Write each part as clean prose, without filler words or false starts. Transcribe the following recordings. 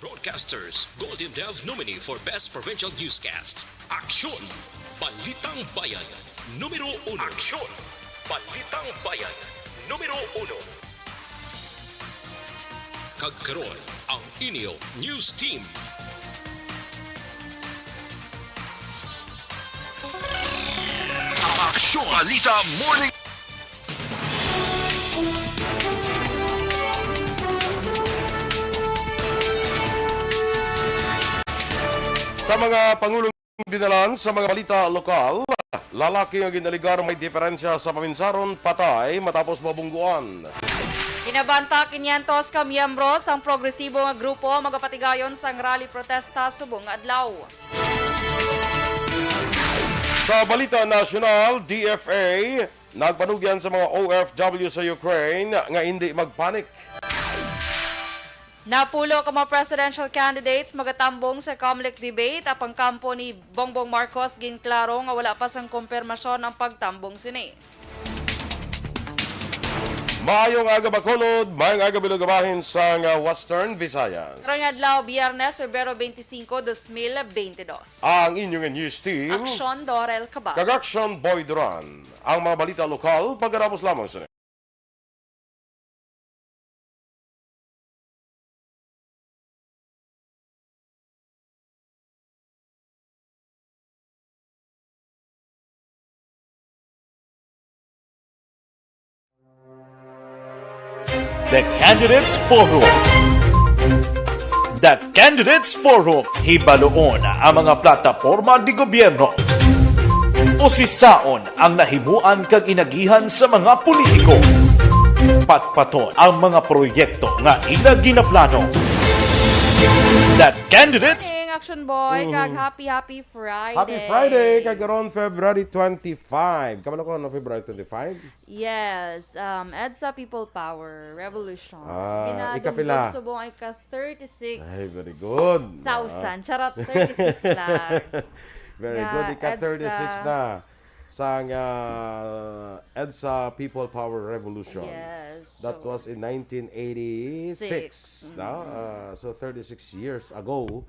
Broadcasters Golden Dove nominee for Best Provincial Newscast. Aksyon! Balitang Bayan. Numero 1. Aksyon! Balitang Bayan. Numero 1. Kagkaroon ang inyo News Team. Aksyon! Balita Morning. Sa mga pangulong dinalan sa mga balita lokal, lalaki ang ginaligar may diferensya sa paminsaron, patay matapos mabungguan. Inabanta 500 ka miyembro sang progresibo nga grupo magapatigayon sang rally protesta subong adlaw. Sa balita nasyonal, DFA nagpanugyan sa mga OFW sa Ukraine nga hindi magpanik. Napulo ka mga presidential candidates magatambong sa COMELEC debate apang kampo ni Bongbong Marcos ginklaro nga wala pa sang kumpirmasyon ang pagtambong sini. Maayong aga Bacolod, maayong aga Bilugabahin sa Western Visayas. Karong adlaw, Biyernes, Pebrero 25, 2022. Ang inyong news team, Aksyon Dorel Cabal. Kagaksyon Boy Duran. Ang mga balita lokal, pagkaramos lamang sa The Candidates Forum. The Candidates Forum, hibaloon ang mga plataporma di gobyerno. Usisaon ang nahimuan kag inagihan sa mga politiko. Patpaton ang mga proyekto nga ila ginaplano. The Candidates Action Boy, kag happy Friday. Happy Friday, kagaron February 25. Kamalo ko no February 25? Yes, EDSA People Power Revolution. Ikapila. Subong ay ka 36. Ay, very good. 1,000. Charot, 36 lang. Very Yeah, good. Ika 36 EDSA. na sa EDSA People Power Revolution. Yes. That was in 1986. So 36 years ago,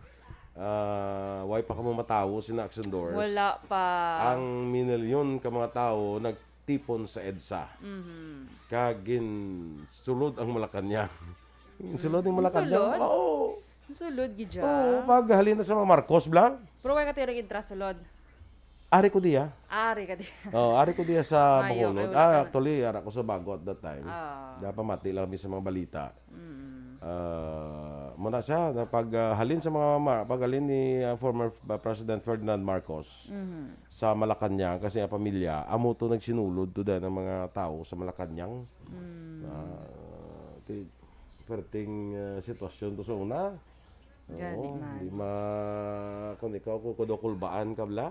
why pa ka mga tao sina Action Doors. Wala pa. Ang minilyon ka mga tao nagtipon sa EDSA. Kagin sulod ang Malacanang. Sulod ang Malacanang. Sulod? Oo. Sulod gidya. Oo, pag halina sa mga Marcos blang. Pero wala ka tirang intra sulod. Ari ko diya. Ari ka di. Ari ko diya sa Mayo, Bacolod. ay, wala ka. Actually, ara ko sa Bago at that time. Ah. Dapat mati lang kami sa mga balita. Muna siya, pag halin sa mga, paghalin ni former President Ferdinand Marcos sa Malacanang, kasi ang pamilya, amo to nagsinulod to din ng mga tao sa Malacanang. Perting sitwasyon to sa una. Gani man. Di kung ikaw kukudokulbaan ka bla.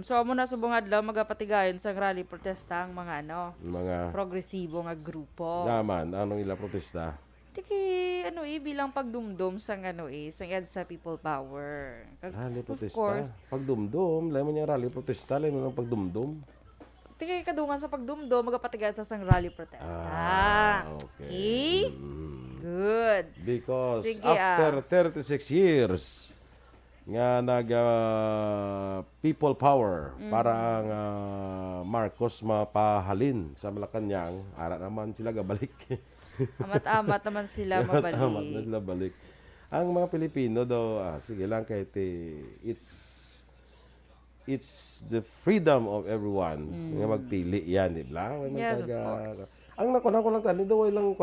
So amo na subong adlaw magapatigayon sa rally protesta ang mga Mga progresibo nga grupo. naman, anong ila protesta? Tiki bilang pagdumdum sang sang EDSA People Power. Rally Of protesta. course. Pagdumdum, lain mo niya rally protesta, lain mo ng pagdumdum. Tiki kadungan sa pagdumdum magapatigayon sa sang rally protesta. Okay. Good. Because Sige, after 36 years nga people power para ang Marcos mapahalin sa Malacanang, ara naman sila gabalik. Amat-amat naman sila mabalik. Amat na sila balik. Ang mga Pilipino daw, sige lang kahit it's the freedom of everyone nga magpili yan, di ba? Yes, of course. Ang nakunan ko lang tani daw way lang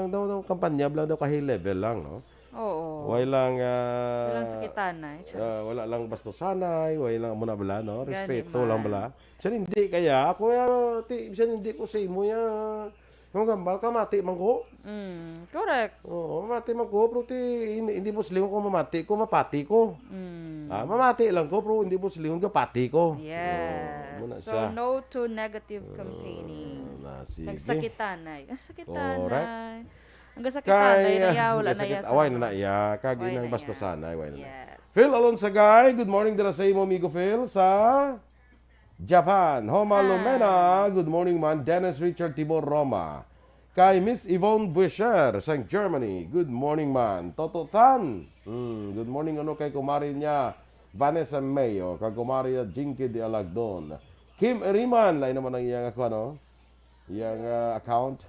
daw kampanya lang daw high level lang, no? Oo. Way lang Walang sakitan na. wala lang bastusanay, way lang muna bala, no? Gani Respeto man. lang bala. Siya hindi kaya ako siya hindi ko sa imo ya. Yung gambal ka mati man ko. Correct. Oo, mamati man ko, pero hindi mo silingon ko mamati ko, mapati ko. Mamati lang ko, pero hindi mo silingon ko, pati ko. Yes. muna So, siya. no to negative campaigning. Sige. Nagsakitanay. Sakitanay. Correct. Hanggang sakitanay na ya, wala na ya. Away na iya, kagi Away nang na bastusanay, away na. Yes. Phil Alonsagay, good morning dala sa imo, amigo Phil, sa Japan. Homa Lumena, good morning man. Dennis Richard Tibor Roma. kay Miss Yvonne Buescher sa Germany. Good morning man. Toto Tan. Good morning ano kay kumari niya Vanessa Mayo, kay kumari Jinky de Alagdon. Kim Eriman, lain naman ang iyang ako ano? Iyang account.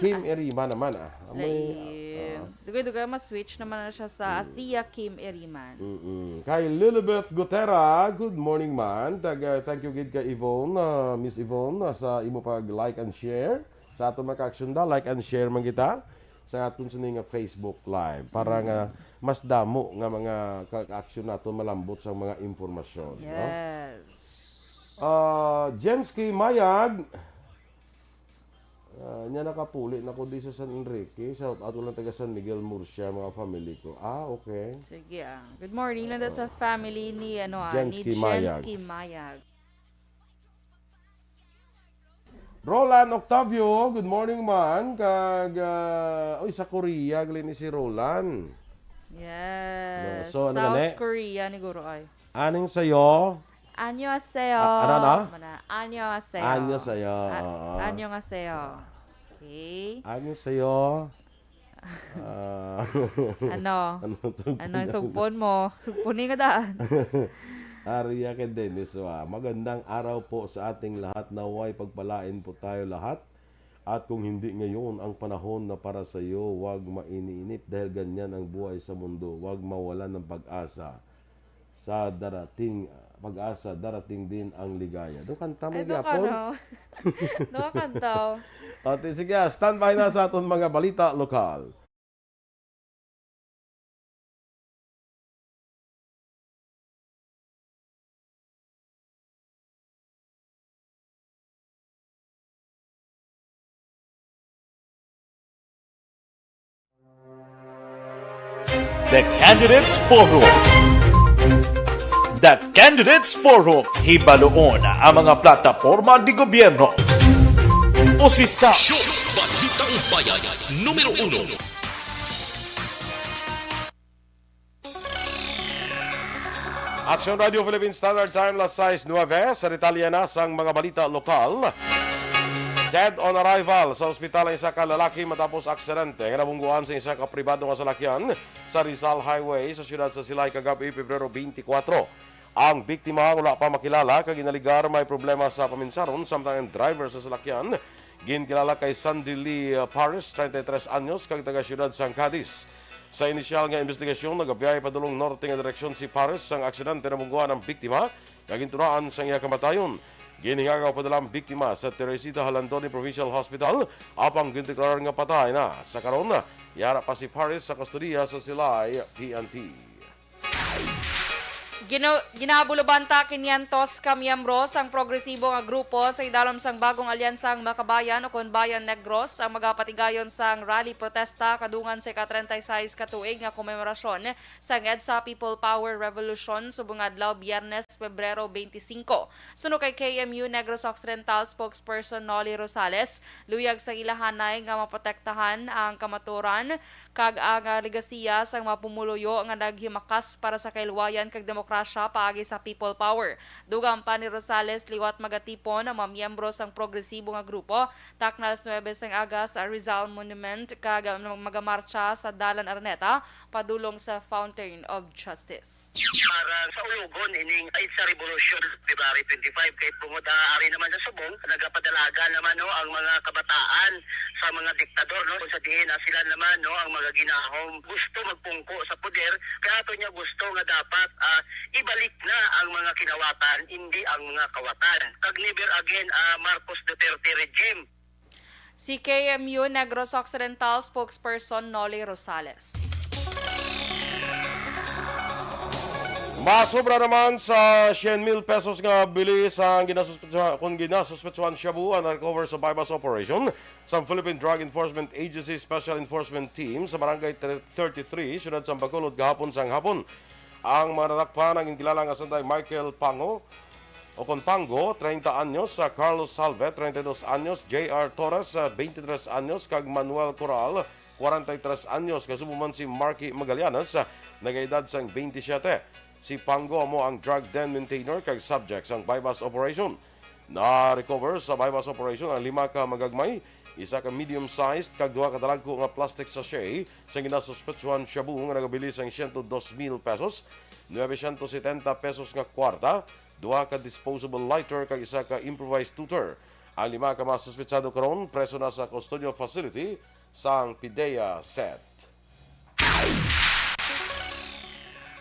Kim Eriman naman Dugay-dugay mas-switch naman na siya sa Tia Kim Eriman. Kay Lilibeth Gutera, good morning man. Thank you gid kay Yvonne, Miss Yvonne, sa imo pag like and share. Sa aton maka-aksyon like and share man kita sa aton sa nga Facebook Live para nga mas damo nga mga ka-aksyon naton malambot sa mga impormasyon. Yes. No? Jensky Mayag, niya nakapuli na ko di sa San Enrique. Shout out lang taga San Miguel Murcia, mga family ko. Okay. Sige Good morning lang sa family ni Jensky ni Mayag. Jensky Mayag. Roland Octavio, good morning man. Sa Korea, gali ni si Roland. Yes. So, ano South gani? Korea ni Guro ay. Aning sayo? Annyeonghaseyo. Annyeonghaseyo. Annyeonghaseyo. Annyeonghaseyo. Okay. Anyo sayo? Ano yung sugpon mo? Sugpunin ka daan. Arya kay Dennis, magandang araw po sa ating lahat. Naway pagpalain po tayo lahat. At kung hindi ngayon ang panahon na para sa iyo, huwag mainiinip dahil ganyan ang buhay sa mundo. Huwag mawalan ng pag-asa. Sa darating pag-asa, darating din ang ligaya. Doon kanta mo gyapon. Doon kanta. Ate, sige, stand by na sa aton mga balita lokal. The Candidates Forum. The Candidates Forum. Hibaluon ang mga plataporma di gobyerno. Usisa. Aksyon! Balitang Bayan, numero 1. Action Radio Philippine Standard Time, las 6:09. Sa detalye na sang mga balita lokal. Dead on arrival sa ospital ang isa ka lalaki matapos aksidente nga nabungguan sa isa ka pribado nga salakyan sa Rizal Highway sa siyudad sa Silay kagabi Pebrero 24. Ang biktima wala pa makilala kag ginaligar may problema sa paminsaron samtang ang driver sa salakyan ginkilala kay Sandy Lee Paris, 33 anyos kag taga siyudad sang Cadiz. Sa inisyal nga investigasyon nagabiyay padulong norte nga direksyon si Paris sang aksidente nabungguan ang biktima kag gintunaan sa iya kamatayon. Ginhingagaw pa dalang biktima sa Teresita Halandoni Provincial Hospital apang gindeklarar nga patay na. Sa karon, yara pa si Paris sa kustodiya sa Silay PNP. Ginabulubanta 500 ka miyembro sang progresibo nga grupo sa idalom sang bagong alyansang Makabayan o Bayan Negros ang magapatigayon sang rally protesta kadungan sa ka-36 katuig nga komemorasyon sang EDSA People Power Revolution subong adlaw Biyernes, Pebrero 25. Suno kay KMU Negros Occidental spokesperson Noli Rosales, luyag sa ilahanay nga maprotektahan ang kamaturan kag ang legasiya sang mapumuluyo nga naghimakas para sa kailwayan kag demokrasya paagi sa People Power. Dugang pa ni Rosales liwat magatipon ang mga miyembro sang progresibo nga grupo taknal 9 sang aga sa Rizal Monument kag magamarcha sa Dalan Araneta padulong sa Fountain of Justice. Para sa ulugon ining ay sa Revolution February 25 kay pumunta ari naman sa subong nagapadalaga naman ang mga kabataan sa mga diktador kung sa diin sila naman ang mga ginahom gusto magpungko sa poder kaya to niya gusto nga dapat ibalik na ang mga kinawatan, hindi ang mga kawatan. Kag never again Marcos Duterte regime. Si KMU Negros Occidental spokesperson Noli Rosales. Masobra naman sa 100,000 pesos nga bilis ang ginasuspetsuhan shabu ang recover sa bypass operation sa Philippine Drug Enforcement Agency Special Enforcement Team sa Barangay 33, siyudad sa Bacolod kahapon sang hapon. Ang mga natakpan ang inkilala nga sanday Michael Pango o Pango, 30 anyos, Carlos Salve, 32 anyos, J.R. Torres, 23 anyos, kag Manuel Coral, 43 anyos, kasubuman si Marky Magallanes, nagaedad sang 27. Si Pango mo ang drug den maintainer kag subject sang bypass operation. Na-recover sa bypass operation ang 5 ka magagmay isa ka medium-sized kag duha ka dalagko nga plastic sachet sa ginasuspetsuhan shabu nga nagabili sang 102,000 pesos, 970 pesos nga kwarta, duha ka disposable lighter kag isa ka improvised tutor. Ang 5 ka mga suspetsado karon preso na sa custodial facility sang PIDEA set.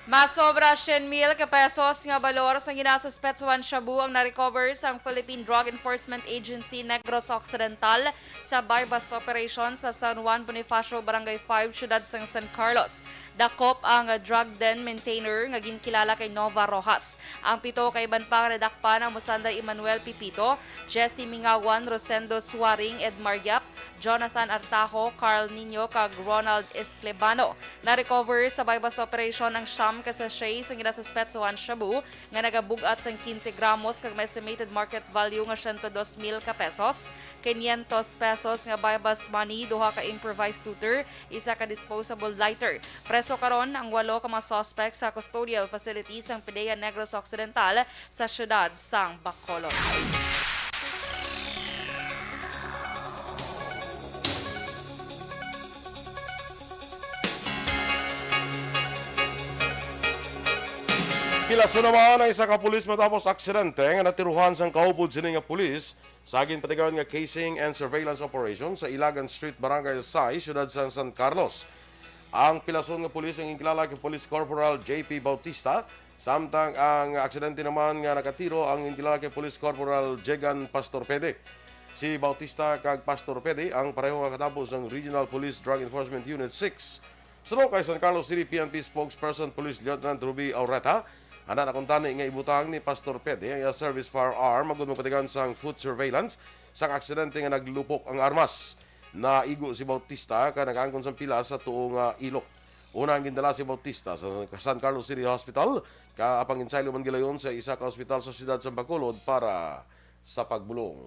Masobra 100,000 ka pesos nga balor sa ginasuspetsuhan shabu ang na-recover sa Philippine Drug Enforcement Agency Negros Occidental sa buy-bust operation sa San Juan Bonifacio, Barangay 5, Ciudad sang San Carlos. Dakop ang drug den maintainer nga ginkilala kay Nova Rojas. Ang 7 kay iban pang redakpan ang Musanday Emmanuel Pipito, Jesse Mingawan, Rosendo Suaring, Edmar Yap, Jonathan Artajo, Carl Nino kag Ronald Esclebano. Na-recover sa buy-bust operation ang siyam ka sachet sa ginasuspetsuhan shabu nga nagabugat sang 15 gramos kag may estimated market value nga 102,000 ka pesos, 500 pesos nga buy-bust money, duha ka improvised tutor, isa ka disposable lighter. Preso karon ang 8 ka mga suspect sa custodial facility sang PIDEA Negros Occidental sa siyudad sang Bacolod. Pilaso naman ang isa ka pulis matapos aksidente nga natiruhan sang kaupod sini nga pulis sa ginpatigayon nga casing and surveillance operation sa Ilagan Street, Barangay Say, Ciudad San Carlos. Ang pilason nga pulis ang inkilala kay Police Corporal JP Bautista, samtang ang aksidente naman nga nakatiro ang inkilala kay Police Corporal Jegan Pastorpede. Si Bautista kag Pastorpede ang pareho nga katapos ng Regional Police Drug Enforcement Unit 6. Sunod kay San Carlos City PNP spokesperson Police Lieutenant Ruby Aureta, ana na kuntani nga ibutang ni Pastor Pede ang service firearm magud magpatigan sang foot surveillance sang aksidente nga naglupok ang armas. Naigo si Bautista ka nagaangkon sang pila sa tuong ilok. Una ang gindala si Bautista sa San Carlos City Hospital ka apang insaylo man gilayon sa isa ka ospital sa siyudad sa Bacolod para sa pagbulong.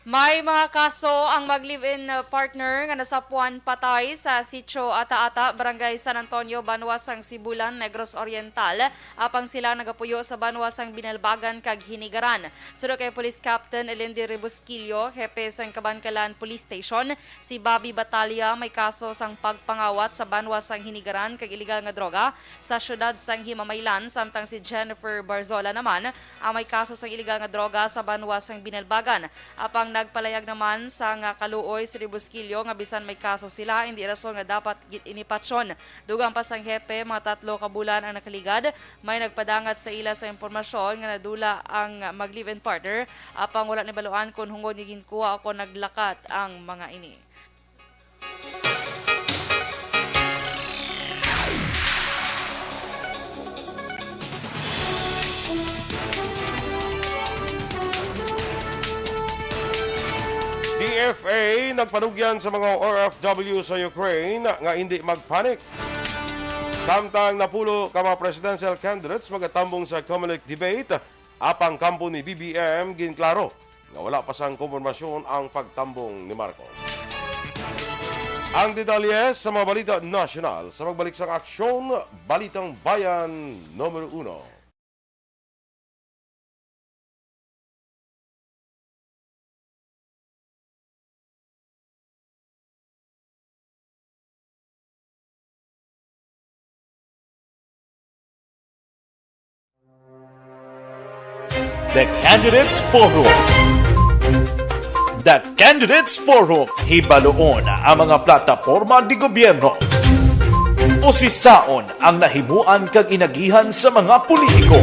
May mga kaso ang mag-live-in partner nga nasapuan patay sa Sitio Ata-Ata, Barangay San Antonio, Banwasang Sibulan, Negros Oriental. Apang sila nagapuyo sa Banwasang Binalbagan kag Hinigaran. Sunod kay Police Captain Elendy Rebusquillo, hepe sang Kabankalan Police Station, si Bobby Batalia may kaso sang pagpangawat sa Banwasang Hinigaran kag iligal nga droga sa siyudad sang Himamaylan, samtang si Jennifer Barzola naman ang may kaso sang iligal nga droga sa Banwasang Binalbagan. Apang nagpalayag naman sa nga kaluoy si Rebusquillo nga bisan may kaso sila, hindi rason nga dapat inipatsyon. Dugang pa sang hepe, mga 3 ka bulan ang nakaligad, may nagpadangat sa ila sa impormasyon nga nadula ang mag-live-in partner, apang wala ni baluan kung hungod ni ginkuha ako naglakat ang mga ini. DFA nagpanugyan sa mga OFW sa Ukraine nga hindi magpanik. Samtang napulo ka mga presidential candidates magatambong sa Comelec debate, apang kampo ni BBM ginklaro nga wala pa sang konfirmasyon ang pagtambong ni Marcos. Ang detalye sa mga balita nasyonal sa magbalik sa aksyon, Balitang Bayan numero 1. The Candidates Forum. The Candidates Forum, hibaloon ang mga plataporma di gobyerno. Usisaon ang nahimuan kag inagihan sa mga politiko.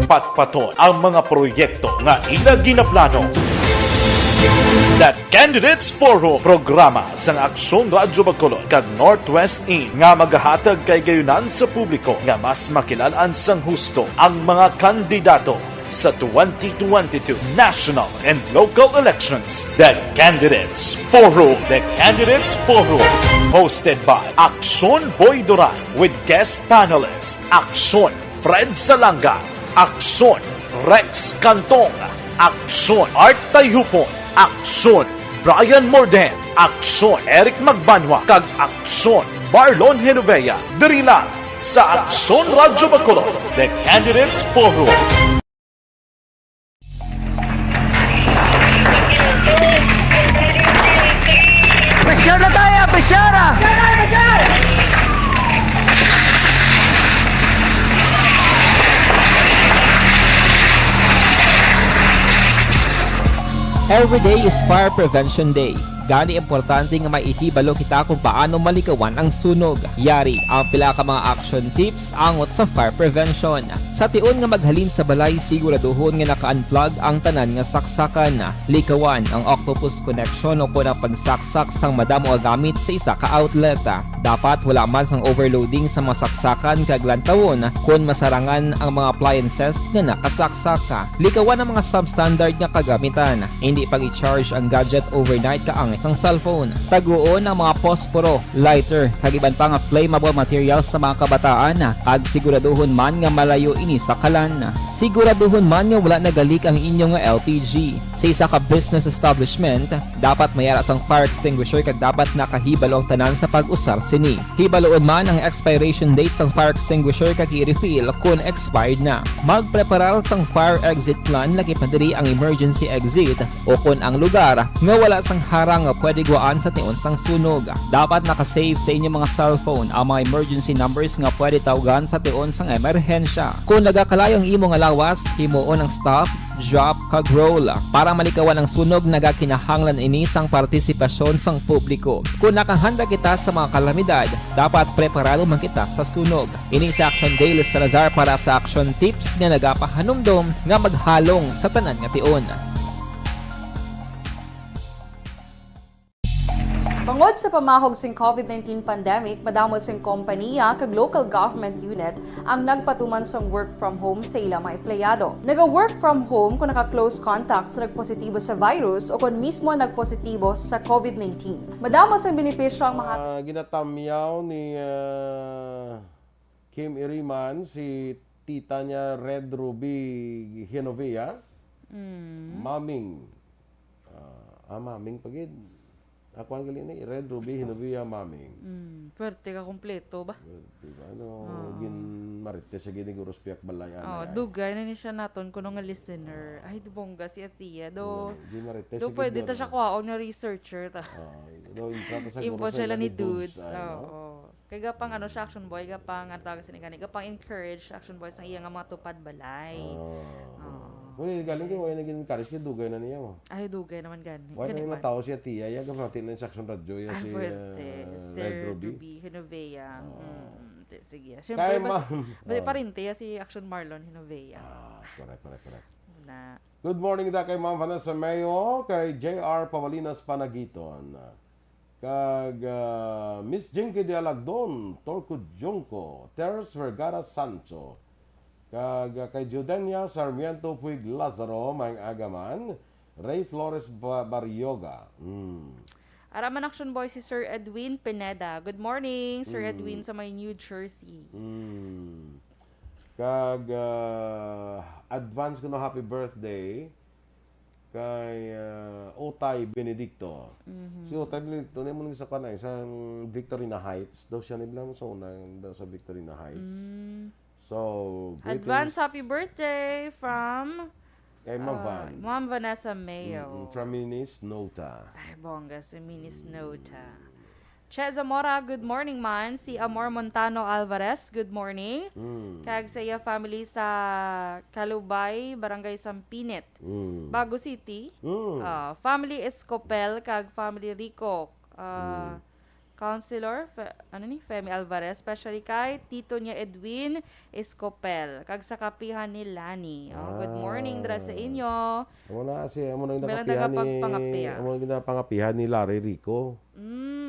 Patpaton ang mga proyekto nga ila ginaplano. The Candidates Forum, programa sang Aksyon Radyo Bacolod kag Northwest In nga magahatag kay gayunan sa publiko nga mas makilalaan sang husto ang mga kandidato sa 2022 national and local elections. The Candidates Forum. The Candidates Forum, hosted by Aksyon Boy Duran with guest panelist Aksyon Fred Salanga, Aksyon Rex Cantong, Aksyon Art Tayhupon, Aksyon Brian Morden, Aksyon Eric Magbanwa, kag Aksyon Barlon Genovea. Diri lang sa Aksyon Radyo Bacolod. The Candidates Forum. Teixeira! Every day is Fire Prevention Day. Gani importante nga maihibalo kita kung paano malikawan ang sunog. Yari ang pila ka mga action tips angot sa fire prevention. Sa tion nga maghalin sa balay, siguraduhon nga naka-unplug ang tanan nga saksakan. Likawan ang octopus connection o kung ang pagsaksak sang madamo nga gamit sa isa ka outlet. Dapat wala man sang overloading sa mga saksakan kag lantawon kung masarangan ang mga appliances nga nakasaksaka. Likawan ang mga substandard nga kagamitan. Hindi pag i-charge ang gadget overnight kaang isang cellphone. Taguon ang mga posporo, lighter, kag iban pa nga flammable materials sa mga kabataan. Kag siguraduhon man nga malayo ini sa kalan. Siguraduhon man nga wala nagalik ang inyong LPG. Sa isa ka business establishment, dapat mayara sang fire extinguisher kag dapat nakahibalo ang tanan sa pag-usar sini. Hibaloon man ang expiration date sang fire extinguisher kag i-refill kung expired na. Magpreparar sang fire exit plan lagi pa diri ang emergency exit o kung ang lugar nga wala sang harang nga pwede guaan sa tion sang sunog. Dapat nakasave sa inyong mga cellphone ang mga emergency numbers nga pwede tawagan sa tion sang emerhensya. Kung nagakalayo ang imong alawas, himuon ang stop, drop, kag roll. Para malikawan ang sunog, nagakinahanglan ini sang partisipasyon sang publiko. Kung nakahanda kita sa mga kalamidad, dapat preparado man kita sa sunog. Ini sa Action Daily Salazar para sa action tips nga nagapahanumdom nga maghalong sa tanan nga tion. Bangod sa pamahog sing COVID-19 pandemic, madamo sing kompanya kag local government unit ang nagpatuman sang work from home sa ilang mga empleyado. Naga-work from home kung naka-close contact sa nagpositibo sa virus o kung mismo nagpositibo sa COVID-19. Madamo sang benepisyo ang mga Ginatamyaw ni Kim Iriman, si tita niya Red Ruby Hinovia. Maming. Maming pagid. Ako ang galing na Red Ruby Hinovia Maming. Pwerte ka kompleto ba? Diba? Gin marite sa giniguros piyak balay. Dugay na ni siya naton kuno nga listener. Ay, dubongga si Atia. Gin marite Do pwede ta siya kuhaon nga researcher ta. Impon siya lang ni dudes. Oo. Kaya gapang siya action boy, gapang tawag sa gani, gapang encourage action boys ang iya nga mga tupad balay. Kung galing kayo, wala naging encourage kayo, dugay na niya mo. Ay, dugay naman gani. Wala na yung tao siya Tia, yung kapatid na yung Saction Radyo, yung si Red Ruby. Hinovea. Sige. Kaya Siyempre, ma'am. parinte si Action Marlon Hinovea. Correct. Na. Good morning da kay Ma'am Vanessa Mayo, kay JR Pavalinas Panagiton. Kag Miss Jinky de Alagdon, Torco Junco, Terence Vergara Sancho. Kag kay Judenia Sarmiento Puig Lazaro, Mang Agaman, Ray Flores Barrioga. Araman Action Boy si Sir Edwin Pineda. Good morning, Sir Edwin sa may New Jersey. Kag advance ko no happy birthday kay Otay Benedicto. Si Otay Benedicto, na mo sa kanay, sa Victorina Heights. Daw siya nila mo sa unang daw sa Victorina Heights. So, Advance happy birthday from kay Ma'am Ma'am Vanessa Mayo. From Minis Nota. Ay, bongga si Minis Nota. Che Zamora, good morning man. Si Amor Montano Alvarez, good morning. Kag sa iya family sa Calubay, Barangay Sampinit, Bago City. Family Escopel, kag family Rico. Councilor, Femi Alvarez, especially kay tito niya Edwin Escopel, kag sa kapihan ni Lani. Good morning dra sa inyo. Amo na yung pangapihan ni Larry Rico.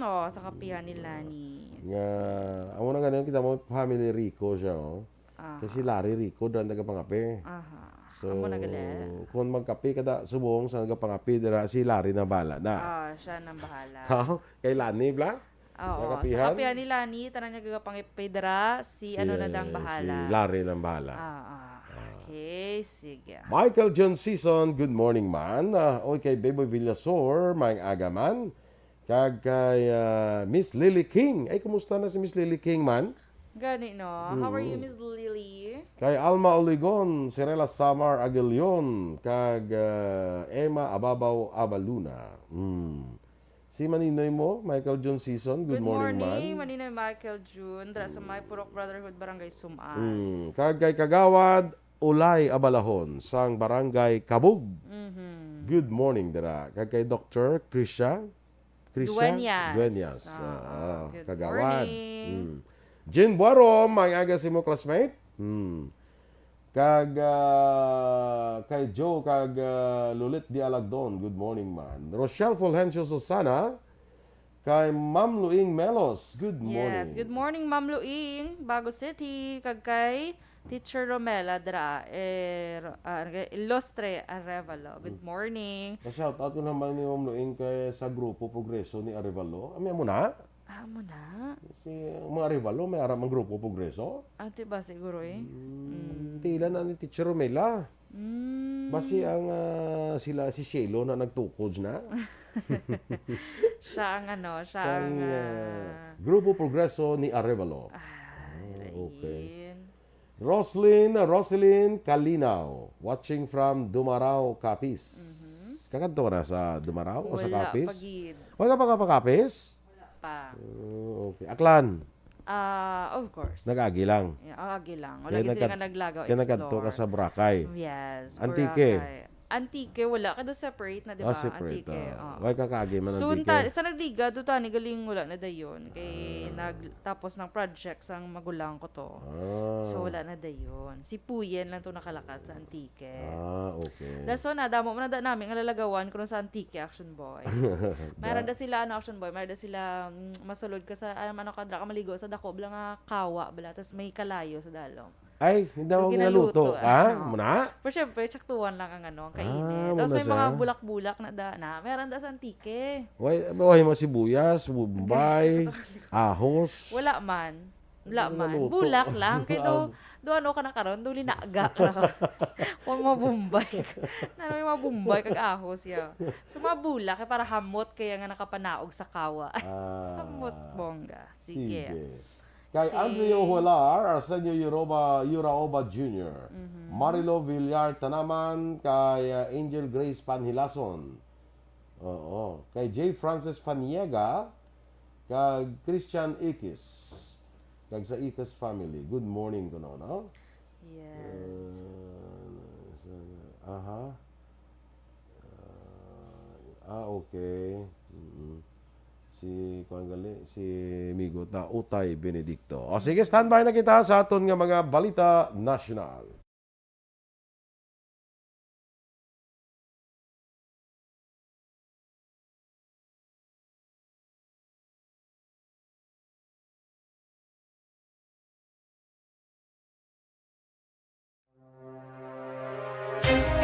Sa kapihan ni Lani. Nga, amo na ganun kita mo family Rico siya, Kasi Larry Rico doon nagapangapi. So, kung magkapi kada subong sa nagapangapi, dira si Larry na bahala na. Siya nang bahala. Kay Lani, bla? Sa kapihan ni Lani, tanang niya gagapangipay dira, si na dang bahala. Si Larry nang bahala. Okay, sige. Michael John Season, good morning man. Kay Beboy Villasor, Mang Agaman. Kag kay Miss Lily King. Ay, kumusta na si Miss Lily King man? Gani, no? How are you, Miss Lily? Kay Alma Oligon, Sirela Samar Aguilion, kag Emma Ababaw Abaluna. Si Maninoy mo, Michael John Season. Good morning, man. Maninoy Michael June. Dra sa May Purok Brotherhood Barangay Sumaan. Kagay Kagawad, Ulay Abalahon, sang Barangay Kabug. Good morning, dira. Kagay Dr. Krisha. Dueñas. Good Kagawad. morning. Jin Buarom, ang aga si mo classmate. Kay Joe, Lulit Di Alagdon, good morning man. Rochelle Fulgencio Susana, kay Ma'am Luing Melos, good morning. Yes, good morning Ma'am Luing, Bago City, kay Teacher Romela Dra, Illustre Arevalo. Good morning. Shout out ko naman ni Ma'am Luing kay sa grupo Progreso ni Arevalo. Ami mo na? Mo na? Si mga Arevalo may aram ang grupo Progreso. Ate ba siguro eh? Tila na ni Teacher Romela. Basi ang sila si Shelo na nagtukod na. Siya ang Grupo Progreso ni Arevalo. okay. Roslyn Kalinaw, watching from Dumarao, Capiz. Kakanto ka na sa Dumarao o sa Wala, Capiz? pagid. Wala pa ka pa Capiz? Pa. Okay. Aklan, Of course. nag-agi lang. Agi lang. Wala gid sila nga naglagaw. Kaya nagkanto ka sa Boracay. Yes. Antique. Boracay. Antique, wala. Kado separate na, di ba? Separate. Antique. Wala ka kaagi man Soon, Antique. sa nagliga, doon ni galing wala na dayon. Kay tapos ng projects ang magulang ko to. So, wala na dayon. Si Puyen lang to nakalakat sa Antique. Okay. That's why damo mo na namin ang lalagawan ko sa Antique Action Boy. Mayroon da sila Action Boy, mayroon da sila masulod ka sa kadra ka maligo sa dako bala nga kawa bala tas may kalayo sa dalom. Ay, hindi ako Ginaluto. ginaluto. Muna? Pero syempre, tsaktuan lang ang kainit. muna Tapos may siya. mga bulak-bulak na meron da sa Antique. Way mo sibuyas, bumbay, ahos. Wala man. Ginaluto. Bulak lang. Kaya do ka na karon, do linaga ka na karon. Huwag mabumbay. May mabumbay kag ahos ya. So mabulak para hamot kaya nga nakapanaog sa kawa. Hamot bongga. Sige. Kay Andrea Huelar, Arsenio Yuraoba Jr., Marilo Villar Tanaman, kay Angel Grace Panhilason, kay J. Francis Paniega, kay Christian Ikis, kay sa Ikis family. Good morning ko no? Yes. Okay. Si Migo ta Utay Benedicto. O sige, standby na kita sa aton nga mga balita nasyonal.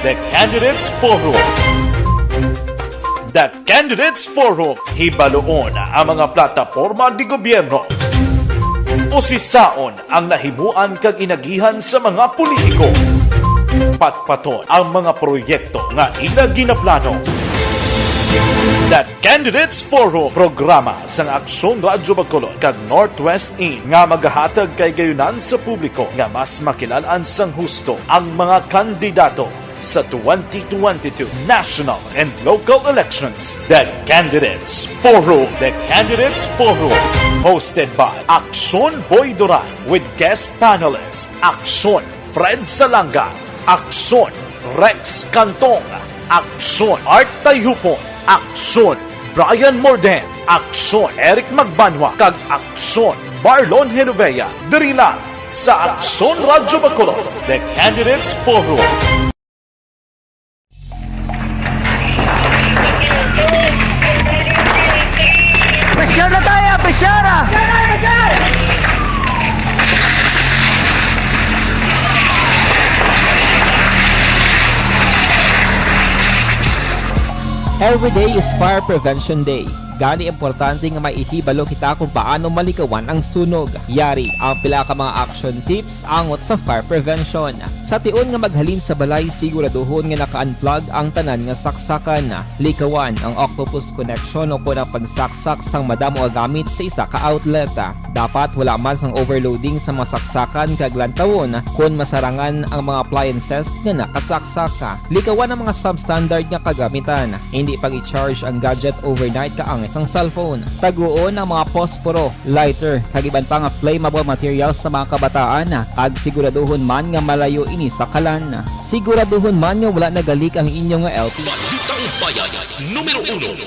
The Candidates Forum. The Candidates Forum, hibaloon ang mga plataporma di gobyerno. Usisaon ang nahimuan kag inagihan sa mga politiko. Patpaton ang mga proyekto nga ila ginaplano. The Candidates Forum, programa sang Aksyon Radyo Bacolod kag Northwest In nga magahatag kay gayunan sa publiko nga mas makilalaan sang husto ang mga kandidato sa 2022 national and local elections. The Candidates Forum. The Candidates Forum. Hosted by Aksyon Boy Duran with guest panelists Aksyon Fred Salanga, Aksyon Rex Cantong, Aksyon Art Tayupon, Aksyon Brian Morden, Aksyon Eric Magbanwa, kag Aksyon Marlon Genovea. Diri lang sa Aksyon Radyo Bacolod. The Candidates Forum. Besyar na tayo! Besyara! Every day is Fire Prevention Day. Gani importante nga maihibalo kita kung paano malikawan ang sunog. Yari ang pila ka mga action tips angot sa fire prevention. Sa tiun nga maghalin sa balay, siguraduhon nga naka-unplug ang tanan nga saksakan. Likawan ang octopus connection o kung ang pagsaksak sang madamo nga gamit sa isa ka outlet. Dapat wala man sang overloading sa mga saksakan kag lantawon kung masarangan ang mga appliances nga nakasaksaka. Likawan ang mga substandard nga kagamitan. Hindi pag i-charge ang gadget overnight kaang device ang cellphone. Taguon ang mga posporo, lighter, kag iban pa nga flammable materials sa mga kabataan ag siguraduhon man nga malayo ini sa kalan. Siguraduhon man nga wala nagalik ang inyong nga LP. Balitang Bayan, numero 1.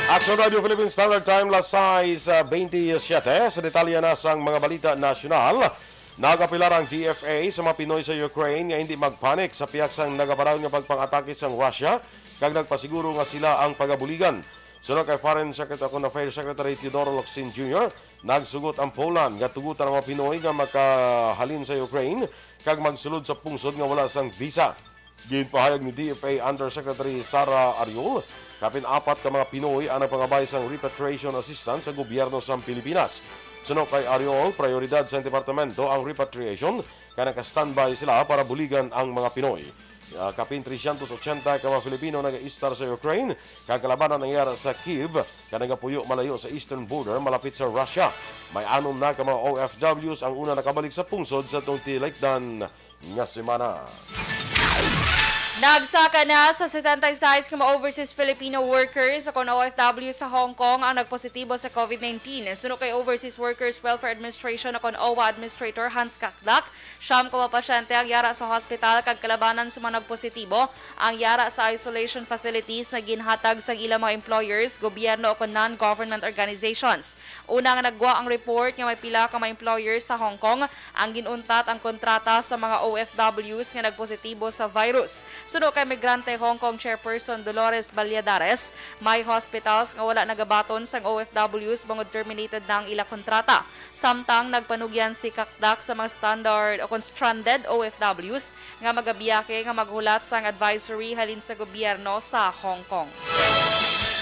Action Radio Philippines Standard Time, las 6:27. Sa detalye na sang mga balita nasyonal, nagapilar ang DFA sa mga Pinoy sa Ukraine nga hindi magpanik sa piyaksang nagaparaw nga pagpang-atake sang Russia kag nagpasiguro nga sila ang pagabuligan. Sunod kay Foreign Affairs Secretary Theodore Locsin Jr., nagsugot ang Poland nga tugutan ang mga Pinoy nga makahalin sa Ukraine kag magsulod sa pungsod nga wala sang visa. Ginpahayag ni DFA Undersecretary Sara Ariol, kapin 4 ka mga Pinoy ang nagpangabay sang repatriation assistance sa gobyerno sa Pilipinas. Sunod kay Ariol, prioridad sa departamento ang repatriation kaya naka-standby sila para buligan ang mga Pinoy. Kapin 380 ka mga Filipino nag-istar sa Ukraine, kagalabanan nangyari sa Kyiv, kaya nagapuyo malayo sa eastern border malapit sa Russia. May 6 na ka mga OFWs ang una nakabalik sa pungsod sa itong tilikdan nga semana. Nagsaka na sa 76 ka mga overseas Filipino workers o OFW sa Hong Kong ang nagpositibo sa COVID-19. Sunod kay Overseas Workers Welfare Administration o OWA Administrator Hans Kakdak, siyam ka mga pasyente ang yara sa hospital kag kalabanan sa mga nagpositibo ang yara sa isolation facilities na ginhatag sa ilang mga employers, gobyerno o non-government organizations. Una nga nagwa ang report nga may pila ka mga employers sa Hong Kong ang ginuntat ang kontrata sa mga OFWs nga nagpositibo sa virus. Sunod kay migrante Hong Kong Chairperson Dolores Valladares, may hospitals nga wala nagabaton sang OFWs bangod terminated na ang ila kontrata. Samtang nagpanugyan si Kakdak sa mga standard o stranded OFWs nga magabiyake nga maghulat sang advisory halin sa gobyerno sa Hong Kong.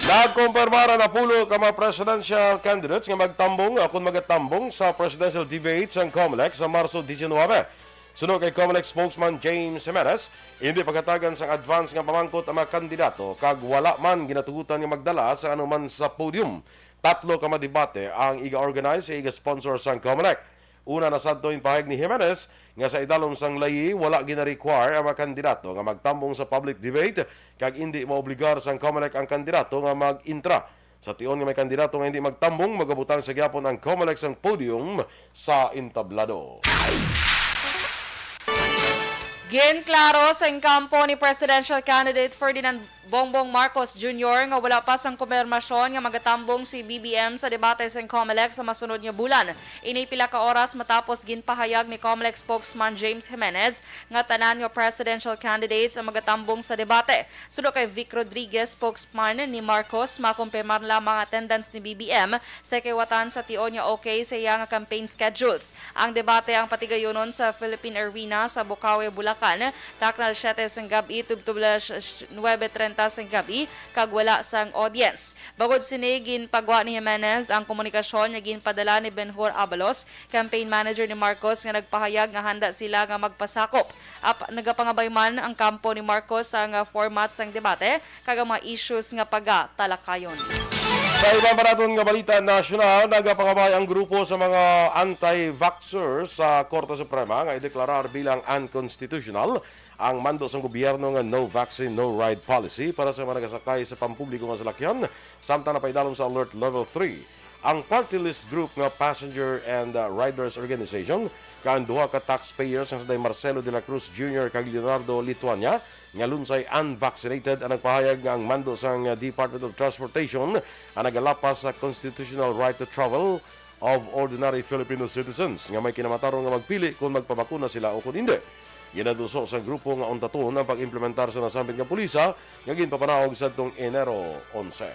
Nagkumpirmara na pulo ka mga presidential candidates nga magtambong akong magatambong sa presidential debate sa COMELEC sa Marso 19. Sunod kay COMELEC spokesman James Jimenez, hindi pagkatagan sa advance nga pamangkot ang mga kandidato kag wala man ginatugutan nga magdala sa anuman sa podium. 3 ka mga debate ang iga-organize sa iga-sponsor sa COMELEC. Una na sadto yung pahayag ni Jimenez nga sa idalom sang layi wala gina-require ang mga kandidato nga magtambong sa public debate kag hindi maobligar sa COMELEC ang kandidato nga mag-intra. Sa tion nga may kandidato nga hindi magtambong, magabutang sa gyapon ang COMELEC sang podium sa entablado. Ginklaro sa kampo ni presidential candidate Ferdinand Bongbong Marcos Jr. nga wala pa sang kumpirmasyon nga magatambong si BBM sa debate sa COMELEC sa masunod nga bulan. Inipila ka oras matapos ginpahayag ni COMELEC spokesman James Jimenez nga tanan nga presidential candidates ang magatambong sa debate. Sunod kay Vic Rodriguez, spokesman ni Marcos, makumpirmar lamang attendance ni BBM sa kiwatan sa tion nga okay sa iya nga campaign schedules. Ang debate ang patigayonon sa Philippine Arena sa Bukawi, Bulacan, taknal 7 sang gabi tubtubla 9:30 sang gabi kag wala sang audience. Bagod sini ginpagwa ni Jimenez ang komunikasyon nga ginpadala ni Benhur Abalos, campaign manager ni Marcos nga nagpahayag nga handa sila nga magpasakop. Nagapangabay man ang kampo ni Marcos sa format sang debate kag mga issues nga pagatalakayon. Sa ibang maraton nga balita nasyonal, nagapangabay ang grupo sa mga anti-vaxxers sa Korte Suprema nga ideklarar bilang unconstitutional ang mando sa gobyerno nga no vaccine, no ride policy para sa mga nagasakay sa pampubliko nga salakyan, samtang napaidalom sa Alert Level 3. Ang party list group nga Passenger and Riders Organization, kaan duha ka taxpayers nga sa Marcelo de la Cruz Jr. kag Leonardo Lituania, nga lunsay unvaccinated ang nagpahayag nga ang mando sa Department of Transportation ang nagalapas sa constitutional right to travel of ordinary Filipino citizens nga may kinamatarong nga magpili kung magpabakuna sila o kung hindi. Ginaduso sa grupo nga untaton ang pag-implementar sa nasambit nga pulisa nga ginpapanaog sa itong Enero 11.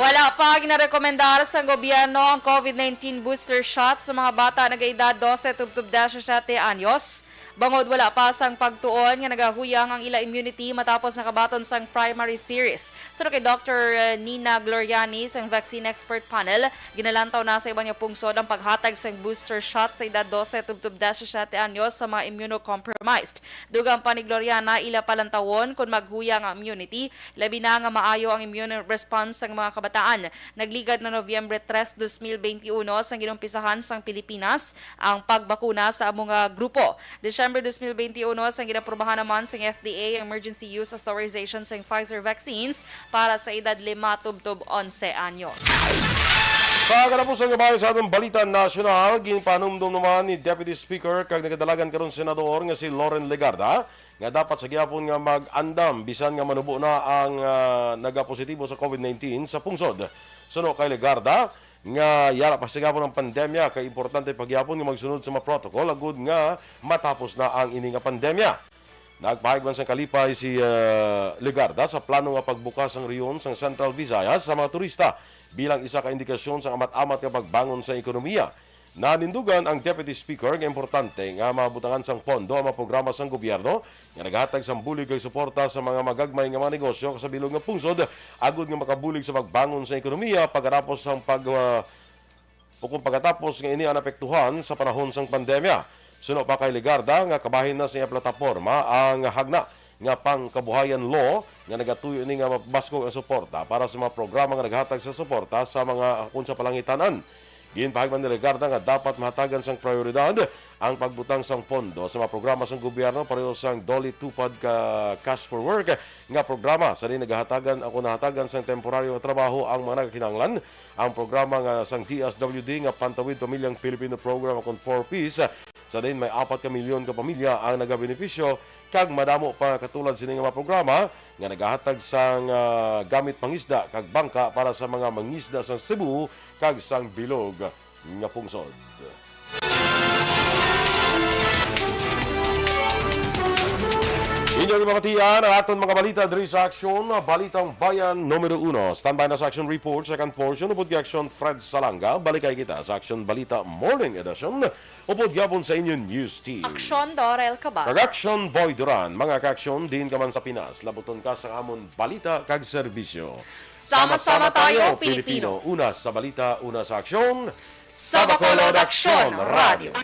Wala pa ginarekomendar sa gobyerno ang COVID-19 booster shot sa mga bata nag-edad 12-17 anyos. Bangod wala pa sang pagtuon nga nagahuyang ang ila immunity matapos nakabaton sang primary series. Sunod kay Dr. Nina Gloriani sang vaccine expert panel, ginalantaw na sa ibang nga pungsod ang paghatag sang booster shot sa edad 12-17 anyos sa mga immunocompromised. Dugang pa ni Gloriana, ila palantawon kung maghuyang ang immunity, labi na nga maayo ang immune response sang mga kabataan kabataan. Nagligad na Nobyembre 3, 2021 sang ginumpisahan sang Pilipinas ang pagbakuna sa mga grupo. Desyembre 2021 sang ginaprobahan naman sang FDA ang emergency use authorization sang Pfizer vaccines para sa edad 5 tubtob 11 anyos. Pagkatapos ang gabayo sa atong balita nasyonal, ginpanumdum naman ni Deputy Speaker kag nagadalagan karon senador nga si Loren Legarda nga dapat sa gihapon nga mag-andam bisan nga manubo na ang nagapositibo sa COVID-19 sa pungsod. Suno kay Legarda nga yara pa sa gihapon ng pandemya kay importante pagyapon nga magsunod sa mga protocol agud nga matapos na ang ini nga pandemya. Nagpahayag man sa kalipay si Legarda sa plano nga pagbukas ang riyon sa Central Visayas sa mga turista bilang isa ka indikasyon sa amat-amat nga pagbangon sa ekonomiya. Nanindugan ang Deputy Speaker nga importante nga mabutangan sang pondo ang mga programa sang gobyerno nga naghatag sang bulig kay suporta sa mga magagmay nga mga negosyo sa bilog nga pungsod agud nga makabulig sa pagbangon sa ekonomiya pagkatapos sang pagkatapos nga ini ang apektuhan sa panahon sang pandemya. Suno pa kay Legarda nga kabahin na sa iya plataporma ang hagna nga pangkabuhayan law nga nagatuyo ni nga mabaskog ang suporta para sa mga programa nga naghatag sa suporta sa mga akon sa palangitanan. Ginpahayag man ni Legarda nga dapat mahatagan sang prioridad ang pagbutang sang pondo sa mga programa sang gobyerno pareho sang Doli Tupad ka Cash for Work nga programa sa rin naghahatagan ako nahatagan sang temporaryo trabaho ang mga nagkinahanglan ang programa nga sang DSWD nga Pantawid Pamilyang Pilipino Program akong 4Ps sa din may 4 ka milyon ka pamilya ang nagabenepisyo kag madamo pa katulad sini nga mga programa nga nagahatag sang gamit pangisda kag bangka para sa mga mangisda sa Cebu kag sang bilog nga pungsod. Inyong ipamatian ang aton mga balita diri sa aksyon, Balitang Bayan numero 1. Standby na sa action report, second portion, upod action Fred Salanga. Balikay kita sa action Balita Morning Edition, upod gabon sa inyong news team. Aksyon Dorel Cabal. Kag-action Boy Duran, mga ka-aksyon din ka man sa Pinas. Labuton ka sa amon balita kag serbisyo. Sama-sama tayo, Pilipino. Una sa balita, una sa aksyon. Sa Bacolod Aksyon Radio.